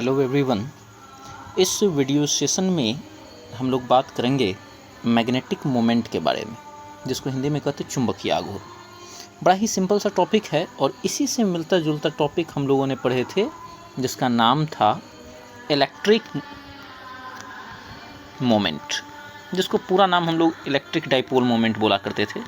Hello everyone. इस video session में हम लोग बात करेंगे मैग्नेटिक मोमेंट के बारे में, जिसको हिंदी में कहते हैं चुंबकीय आघूर्ण। बड़ा ही सिंपल सा टॉपिक है और इसी से मिलता जुलता टॉपिक हम लोगों ने पढ़े थे, जिसका नाम था इलेक्ट्रिक मोमेंट, जिसको पूरा नाम हम लोग इलेक्ट्रिक डाइपोल मोमेंट बोला करते थे,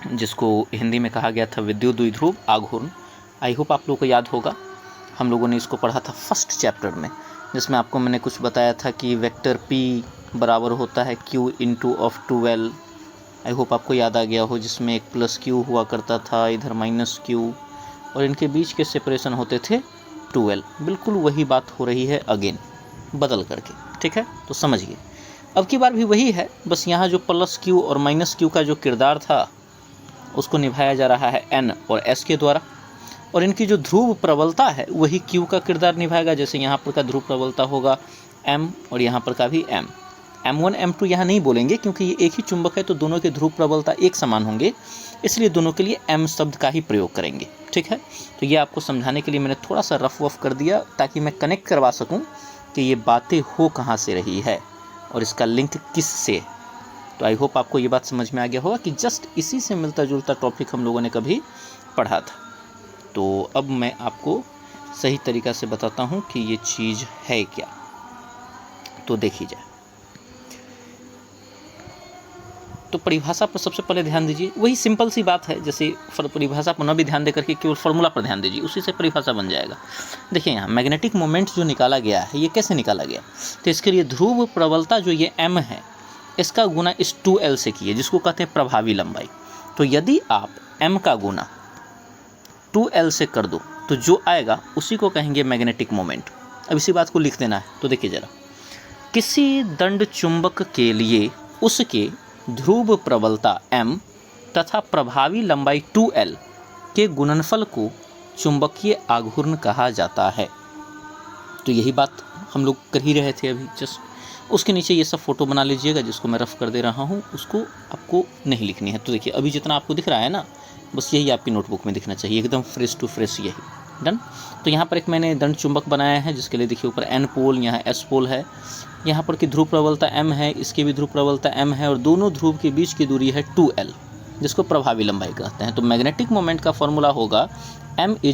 जिसको हिंदी में कहा गया था विद्युत द्विध्रुव आघूर्ण। आई होप आप लोगों को याद होगा। हम लोगों ने इसको पढ़ा था फर्स्ट चैप्टर में, जिसमें आपको मैंने कुछ बताया था कि वेक्टर P बराबर होता है Q into of 2L। I hope आपको याद आ गया हो, जिसमें एक प्लस Q हुआ करता था, इधर माइनस Q, और इनके बीच के सेपरेशन होते थे 2L। बिल्कुल वही बात हो रही है अगेन, बदल करके। ठीक है, तो समझिए अब की बार भी वही है, बस यहाँ जो प्लस Q और माइनस Q का जो किरदार था उसको निभाया जा रहा है N और S के द्वारा, और इनकी जो ध्रुव प्रबलता है वही Q का किरदार निभाएगा। जैसे यहाँ पर का ध्रुव प्रबलता होगा M और यहाँ पर का भी M। M1 M2 यहाँ नहीं बोलेंगे क्योंकि ये एक ही चुंबक है, तो दोनों के ध्रुव प्रबलता एक समान होंगे, इसलिए दोनों के लिए M शब्द का ही प्रयोग करेंगे। ठीक है, तो ये आपको समझाने के लिए मैंने थोड़ा सा रफ वफ कर दिया, ताकि मैं कनेक्ट करवा सकूँ कि ये बातें हो कहाँ से रही है और इसका लिंक किस से। तो आई होप आपको ये बात समझ में आ गया होगा कि जस्ट इसी से मिलता जुलता टॉपिक हम लोगों ने कभी पढ़ा था। तो अब मैं आपको सही तरीक़ा से बताता हूँ कि ये चीज़ है क्या। तो देखिए जाए, तो परिभाषा पर सबसे पहले ध्यान दीजिए। वही सिंपल सी बात है, जैसे परिभाषा पर न भी ध्यान दे करके केवल फार्मूला पर ध्यान दीजिए, उसी से परिभाषा बन जाएगा। देखिए यहाँ मैग्नेटिक मोमेंट जो निकाला गया है, ये कैसे निकाला गया? तो इसके लिए ध्रुव प्रबलता जो ये M है, इसका गुना इस 2L से किए, जिसको कहते हैं प्रभावी लंबाई। तो यदि आप M का गुना 2L से कर दो तो जो आएगा उसी को कहेंगे मैग्नेटिक मोमेंट। अब इसी बात को लिख देना है। तो देखिए ज़रा, किसी दंड चुंबक के लिए उसके ध्रुव प्रबलता M तथा प्रभावी लंबाई 2L के गुणनफल को चुंबकीय आघूर्ण कहा जाता है। तो यही बात हम लोग कर ही रहे थे अभी जस्ट। उसके नीचे ये सब फोटो बना लीजिएगा, जिसको मैं रफ कर दे रहा हूँ, उसको आपको नहीं लिखनी है। तो देखिए अभी जितना आपको दिख रहा है ना, बस यही आपकी नोटबुक में दिखना चाहिए, एकदम फ्रेश टू फ्रेश, यही डन। तो यहाँ पर एक मैंने दंड चुंबक बनाया है, जिसके लिए देखिए ऊपर N पोल, यहाँ S पोल है, यहाँ पर की ध्रुव प्रबलता M है, इसकी भी ध्रुव प्रबलता M है, और दोनों ध्रुव के बीच की दूरी है 2L, जिसको प्रभावी लंबाई कहते हैं। तो मैग्नेटिक मोमेंट का फॉर्मूला होगा M =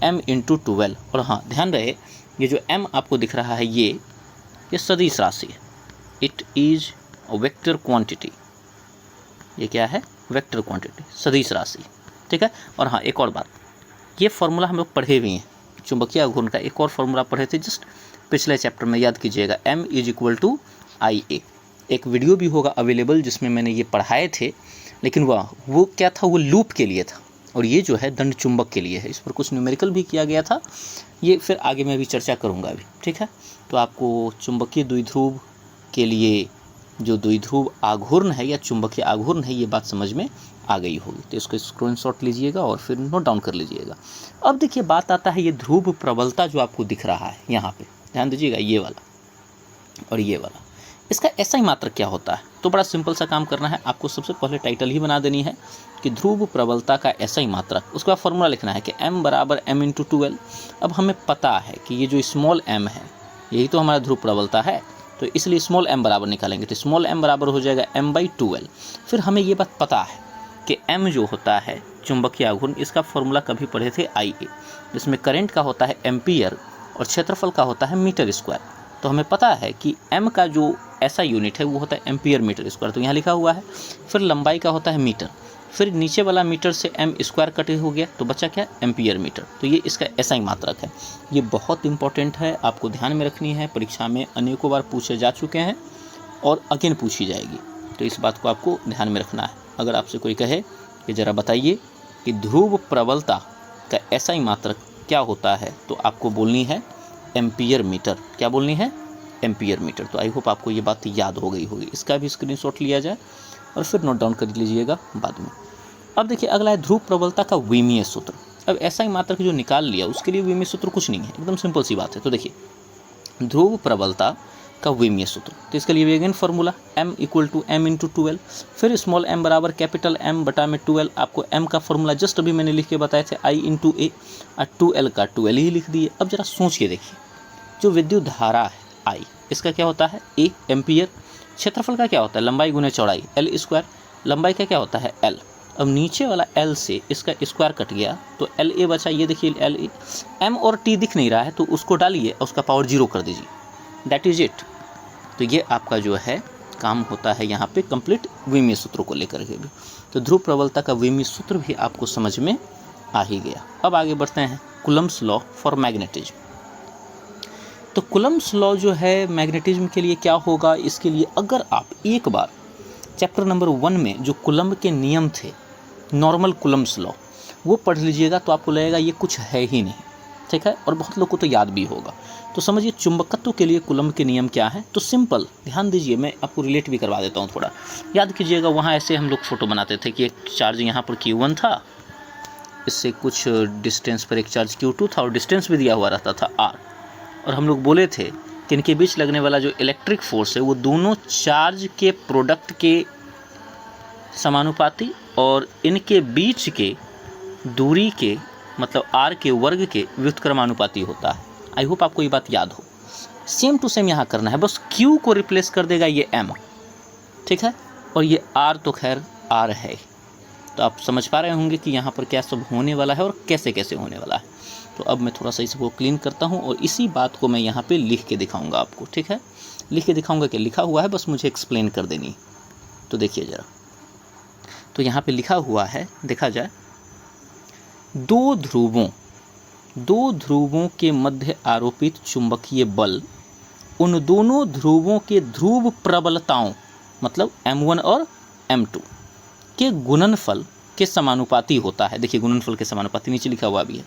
M × 2L। और हाँ, ध्यान रहे, ये जो M आपको दिख रहा है ये सदिश राशि है। It is a vector quantity. ये क्या है? वेक्टर क्वांटिटी, सदिश राशि। ठीक है। और हाँ, एक और बात, ये फॉर्मूला हम लोग पढ़े भी हैं, चुंबकीय आघूर्ण का एक और फॉर्मूला पढ़े थे जस्ट पिछले चैप्टर में, याद कीजिएगा। M = IA। एक वीडियो भी होगा अवेलेबल जिसमें मैंने ये पढ़ाए थे, लेकिन वो क्या था, वो लूप के लिए था, और ये जो है दंड चुंबक के लिए है। इस पर कुछ न्यूमेरिकल भी किया गया था, ये फिर आगे मैं भी चर्चा करूँगा अभी। ठीक है, तो आपको चुंबकीय द्विध्रुव के लिए जो द्विध्रुव आघूर्ण है या चुंबकीय आघूर्ण है, ये बात समझ में आ गई होगी। तो इसको स्क्रीनशॉट लीजिएगा और फिर नोट डाउन कर लीजिएगा। अब देखिए बात आता है ये ध्रुव प्रबलता जो आपको दिख रहा है यहाँ पे, ध्यान दीजिएगा, ये वाला और ये वाला, इसका SI मात्रक क्या होता है? तो बड़ा सिंपल सा काम करना है आपको। सबसे पहले टाइटल ही बना देनी है कि ध्रुव प्रबलता का SI मात्रक। उसके बाद फॉर्मूला लिखना है कि M = M × 2L। अब हमें पता है कि ये जो स्मॉल m है, यही तो हमारा ध्रुव प्रबलता है, तो इसलिए स्मॉल m बराबर निकालेंगे। तो स्मॉल m बराबर हो जाएगा M/2L। फिर हमें ये बात पता है कि m जो होता है चुंबकीय आघूर्ण, इसका फॉर्मूला कभी पढ़े थे IA, जिसमें करंट का होता है एम्पियर और क्षेत्रफल का होता है मीटर स्क्वायर। तो हमें पता है कि m का जो ऐसा यूनिट है वो होता है एम्पियर मीटर स्क्वायर, तो यहाँ लिखा हुआ है। फिर लंबाई का होता है मीटर, फिर नीचे वाला मीटर से m स्क्वायर कटे हो गया, तो बचा क्या? Ampere metre. तो ये इसका SI मात्रक है। ये बहुत इंपॉर्टेंट है, आपको ध्यान में रखनी है। परीक्षा में अनेकों बार पूछे जा चुके हैं और अगेन पूछी जाएगी, तो इस बात को आपको ध्यान में रखना है। अगर आपसे कोई कहे कि ज़रा बताइए कि ध्रुव प्रबलता का SI मात्रक क्या होता है, तो आपको बोलनी है एम्पियर मीटर। क्या बोलनी है? Ampere metre. तो आई होप आपको ये बात याद हो गई होगी। इसका भी स्क्रीनशॉट लिया जाए और फिर नोट डाउन कर लीजिएगा बाद में। अब देखिए अगला है ध्रुव प्रबलता का विमीय सूत्र। अब SI मात्रक जो निकाल लिया, उसके लिए विमीय सूत्र कुछ नहीं है, एकदम सिंपल सी बात है। तो देखिए ध्रुव प्रबलता का विमीय सूत्र। तो इसके लिए भी again formula m equal to m into 2l, फिर स्मॉल m बराबर कैपिटल M बटा में 2l। आपको m का फार्मूला जस्ट अभी मैंने लिख के बताए थे I इंटू ए, और 2l का 2l ही लिख दिए। अब जरा सोच के देखिए, जो विद्युत धारा है I, इसका क्या होता है A एम्पियर, क्षेत्रफल का क्या होता है लंबाई गुने चौड़ाई L स्क्वायर, लंबाई का क्या होता है L। अब नीचे वाला L से इसका स्क्वायर कट गया तो LA बचा, ये देखिए LA, M और T दिख नहीं रहा है तो उसको डालिए और उसका पावर 0 कर दीजिए, दैट इज इट। तो ये आपका जो है काम होता है यहाँ पे कंप्लीट विमीय सूत्रों को लेकर के भी। तो ध्रुव प्रबलता का विमीय सूत्र भी आपको समझ में आ ही गया। अब आगे बढ़ते हैं कूलम्ब्स लॉ फॉर मैग्नेटिज्म। तो कूलम्ब्स लॉ जो है मैग्नेटिज्म के लिए क्या होगा, इसके लिए अगर आप एक बार चैप्टर नंबर 1 में जो कूलम्ब के नियम थे, नॉर्मल कूलम्ब्स लॉ, वो पढ़ लीजिएगा तो आपको लगेगा ये कुछ है ही नहीं, ठीक है, और बहुत लोग को तो याद भी होगा। तो समझिए चुंबकत्व के लिए कूलम्ब के नियम क्या है। तो सिंपल ध्यान दीजिए, मैं आपको रिलेट भी करवा देता हूँ थोड़ा, याद कीजिएगा। वहाँ ऐसे हम लोग फोटो बनाते थे कि एक चार्ज यहाँ पर Q1 था, इससे कुछ डिस्टेंस पर एक चार्ज Q2 था और डिस्टेंस भी दिया हुआ रहता था R, और हम लोग बोले थे कि इनके बीच लगने वाला जो इलेक्ट्रिक फोर्स है वो दोनों चार्ज के प्रोडक्ट के समानुपाती और इनके बीच के दूरी के मतलब R के वर्ग के व्युत्क्रमानुपाती होता है। आई होप आपको ये बात याद हो। सेम टू सेम यहाँ करना है, बस Q को रिप्लेस कर देगा ये M, ठीक है, और ये R तो खैर R है। तो आप समझ पा रहे होंगे कि यहाँ पर क्या सब होने वाला है और कैसे कैसे होने वाला है। तो अब मैं थोड़ा सा इसको क्लीन करता हूँ और इसी बात को मैं यहाँ पे लिख के दिखाऊंगा आपको, ठीक है, लिख के दिखाऊंगा कि लिखा हुआ है, बस मुझे एक्सप्लेन कर देनी। तो देखिए ज़रा, तो यहाँ पे लिखा हुआ है, देखा जाए, दो ध्रुवों के मध्य आरोपित चुंबकीय बल उन दोनों ध्रुवों के ध्रुव प्रबलताओं मतलब M1 और M2 के गुणनफल के समानुपाती होता है। देखिए गुणनफल के समानुपाती नीचे लिखा हुआ भी है,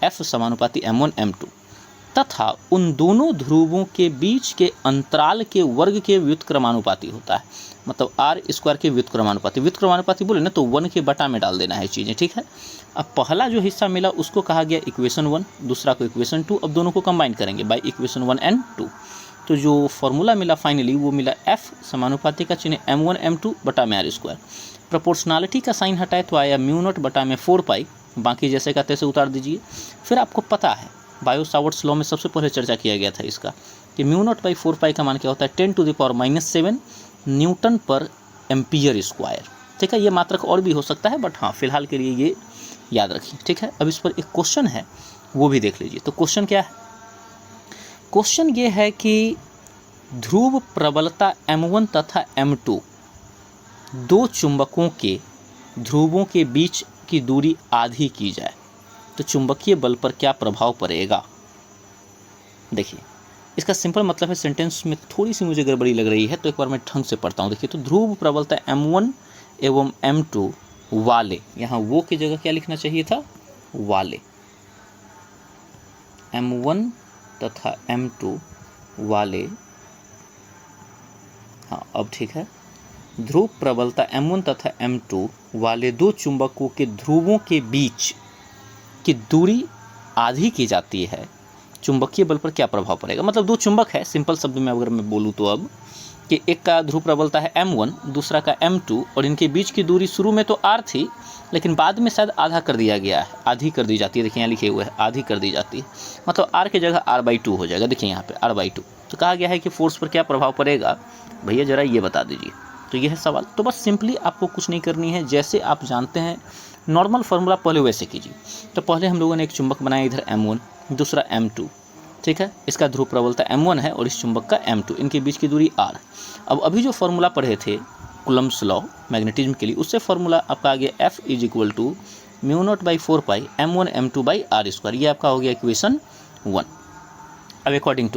F समानुपाती M1 M2, तथा उन दोनों ध्रुवों के बीच के अंतराल के वर्ग के व्युत्क्रमानुपाती होता है, मतलब R स्क्वायर के व्युत्क्रमानुपाती। व्युत्क्रमानुपाती बोले ना तो 1 के बटा में डाल देना है चीज़ें, ठीक है। अब पहला जो हिस्सा मिला उसको कहा गया इक्वेशन 1, दूसरा को इक्वेशन 2। अब दोनों को कंबाइन करेंगे बाय इक्वेशन 1 एंड 2। तो जो फॉर्मूला मिला फाइनली वो मिला F समानुपाती का चिन्ह M1 M2 बटा में R स्क्वायर। प्रोपोर्शनलिटी का साइन हटाए तो आया म्यू0 बटा में 4 पाई, बाकी जैसे का तैसे उतार दीजिए। फिर आपको पता है बायो सावर्ट्स लॉ में सबसे पहले चर्चा किया गया था इसका कि म्यू0/4 पाई का मान क्या होता है 10⁻⁻7 न्यूटन पर एम्पियर स्क्वायर, ठीक है। ये मात्रक और भी हो सकता है बट हाँ फिलहाल के लिए ये याद रखिए, ठीक है। अब इस पर एक क्वेश्चन है वो भी देख लीजिए। तो क्वेश्चन क्या है, क्वेश्चन ये है कि ध्रुव प्रबलता M1 तथा M2 दो चुंबकों के ध्रुवों के बीच की दूरी आधी की जाए तो चुंबकीय बल पर क्या प्रभाव पड़ेगा। देखिए इसका सिंपल मतलब है, सेंटेंस में थोड़ी सी मुझे गड़बड़ी लग रही है तो एक बार मैं ढंग से पढ़ता हूँ। देखिए तो ध्रुव प्रबलता M1 एवं M2 वाले, यहाँ वो की जगह क्या लिखना चाहिए था, वाले, M1 तथा M2 वाले, हाँ अब ठीक है। ध्रुव प्रबलता M1 तथा M2 वाले दो चुंबकों के ध्रुवों के बीच की दूरी आधी की जाती है, चुंबकीय बल पर क्या प्रभाव पड़ेगा। मतलब दो चुंबक है, सिंपल शब्द में अगर मैं बोलूँ तो अब कि एक का ध्रुव प्रबलता है M1, दूसरा का M2, और इनके बीच की दूरी शुरू में तो R थी लेकिन बाद में शायद आधा कर दिया गया है, आधी कर दी जाती है। देखिए यहाँ लिखे हुए है आधी कर दी जाती है, मतलब R की जगह R/2 हो जाएगा। देखिए यहाँ पे R/2। तो कहा गया है कि फोर्स पर क्या प्रभाव पड़ेगा, भैया जरा ये बता दीजिए। तो यह है सवाल। तो बस सिंपली आपको कुछ नहीं करनी है, जैसे आप जानते हैं नॉर्मल फार्मूला पहले वैसे कीजिए। तो पहले हम लोगों ने एक चुंबक बनाया, इधर M1 दूसरा M2, ठीक है। इसका ध्रुव प्रबलता M1 है और इस चुंबक का M2, इनके बीच की दूरी R। अब अभी जो फार्मूला पढ़े थे कूलम्ब्स लॉ मैग्नेटिज्म के लिए, उससे फार्मूला आपका आ गया F = म्यू0/4 पाई M1 M2/R स्क्वायर। ये आपका हो गया इक्वेशन 1। अब अकॉर्डिंग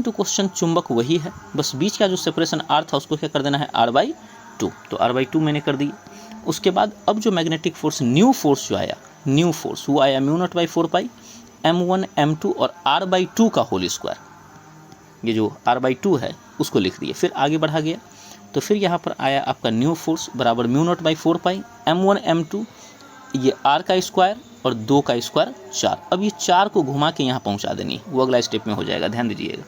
टू क्वेश्चन चुंबक वही है, बस बीच का जो सेपरेशन R था उसको क्या कर देना है R/2। तो R/2 मैंने कर दी। उसके बाद अब जो मैग्नेटिक फोर्स न्यू फोर्स जो आया, न्यू फोर्स वो आया म्यू0/4 पाई M1 M2 और R/2 का होल स्क्वायर। ये जो R/2 है उसको लिख दिए, फिर आगे बढ़ा गया तो फिर यहाँ पर आया आपका न्यू फोर्स बराबर म्यू0/4 पाई M1 M2, ये R का स्क्वायर और 2 का स्क्वायर 4। अब ये 4 को घुमा के यहाँ पहुँचा देनी, वो अगला स्टेप में हो जाएगा, ध्यान दीजिएगा।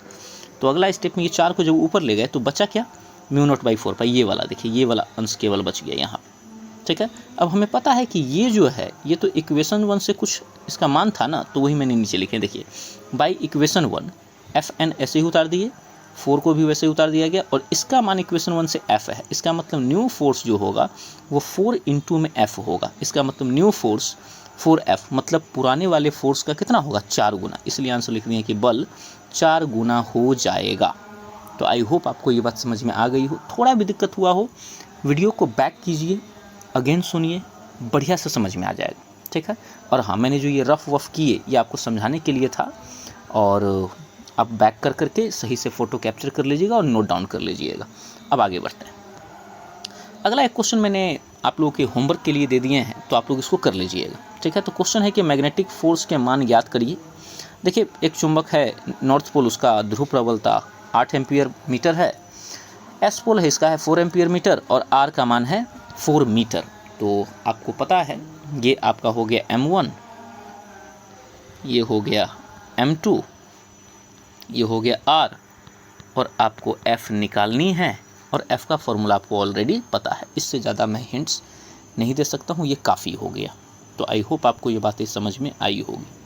तो अगला स्टेप में ये 4 को जब ऊपर ले गए तो बचा क्या, μ0/4 ये वाला, देखिए ये वाला अंश केवल बच गया यहाँ, ठीक है। अब हमें पता है कि ये जो है ये तो इक्वेशन 1 से कुछ इसका मान था ना, तो वही मैंने नीचे लिखे, देखिए बाई इक्वेशन 1 Fn ऐसे ही उतार दिए, 4 को भी वैसे ही उतार दिया गया, और इसका मान इक्वेशन 1 से F है, इसका मतलब न्यू फोर्स जो होगा वो 4 × में F होगा, इसका मतलब न्यू फोर्स 4F, मतलब पुराने वाले फोर्स का कितना होगा, 4 गुना, इसलिए आंसर लिख दिए कि बल 4 गुना हो जाएगा। तो आई होप आपको ये बात समझ में आ गई हो। थोड़ा भी दिक्कत हुआ हो वीडियो को बैक कीजिए, अगेन सुनिए, बढ़िया से समझ में आ जाएगा, ठीक है। और हाँ, मैंने जो ये रफ वफ किए ये आपको समझाने के लिए था, और आप बैक कर करके सही से फ़ोटो कैप्चर कर लीजिएगा और नोट डाउन कर लीजिएगा। अब आगे बढ़ते हैं। अगला एक क्वेश्चन मैंने आप लोगों के होमवर्क के लिए दे दिए हैं, तो आप लोग इसको कर लीजिएगा, ठीक है। तो क्वेश्चन है कि मैग्नेटिक फोर्स के मान ज्ञात करिए। देखिए एक चुंबक है नॉर्थ पोल, उसका ध्रुव प्रबलता 8 एम्पियर मीटर है, एस पोल है इसका है 4 एम्पियर मीटर, और आर का मान है 4 मीटर। तो आपको पता है ये आपका हो गया M1, ये हो गया M2, ये हो गया R, और आपको F निकालनी है, और F का फॉर्मूला आपको ऑलरेडी पता है, इससे ज़्यादा मैं हिंट्स नहीं दे सकता हूँ, ये काफ़ी हो गया। तो आई होप आपको ये बातें समझ में आई होगी।